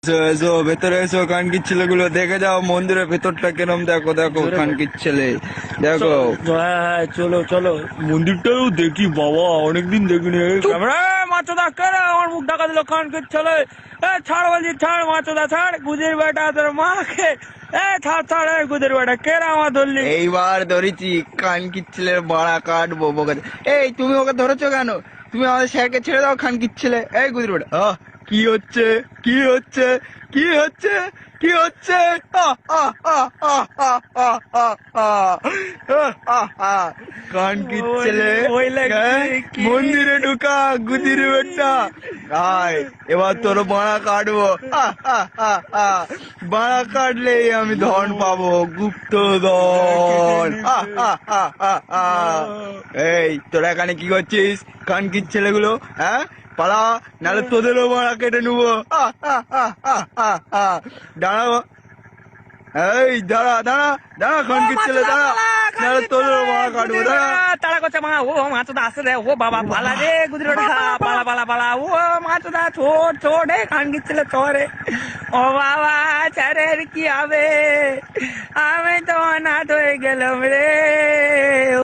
এসো এসো ভেতরে এসো, খানকির ছেলেগুলো দেখে যাও মন্দিরের ভেতরটা কেরম। দেখো দেখো খানকির ছেলে, দেখো। হ্যাঁ চলো চলো মন্দিরটাও দেখি বাবা, অনেকদিন দেখিনি। মাছদা কেন আমার মুখ ঢাকা দিল খানকির ছেলে? ছাড় বলছি, ছাড় মাছদা, ছাড় গুজির বেটা তোর মাকে। ছাড় ছাড় গুজির বেটা, কেরা আমার ধরলি? এইবার ধরেছি, খানকির ছেলের বাড়া কাটবো বোকা। এই তুমি ওকে ধরেছো কেন? তুমি আমাদের স্যারকে ছেড়ে দাও, খানকির ছেলে। এই গুজর বেটা, কি হচ্ছে কি হচ্ছে কি হচ্ছে কি হচ্ছে? খানকির ছেলে মন্দিরে ঢুকা গুদির বেটা। আয় এবার তোর বাড়া কাটবো। বাড়া কাটলেই আমি ধন পাবো, গুপ্ত ধন। এই তোরা এখানে কি করছিস খানকির ছেলেগুলো? হ্যাঁ পালা, নাহলে তোদেরও বাড়া কেটে নেবো। দাঁড়াও, এই দাঁড়া দাঁড়া দাঁড়া খানকির ছেলে দাঁড়া, নাহলে তোদেরও বাড়া কাটবো। দাঁড়া। তারা করছে মা, ও মাছদা আসে রে, ও বাবা পালা রে গুজির বেটা, পালা পালা পালা। ও মাছদা ছোট ছোট খানকির ছেলে চরে। ও বাবা চারের কি হবে, আমি তো অনাথ হয়ে গেলাম রে।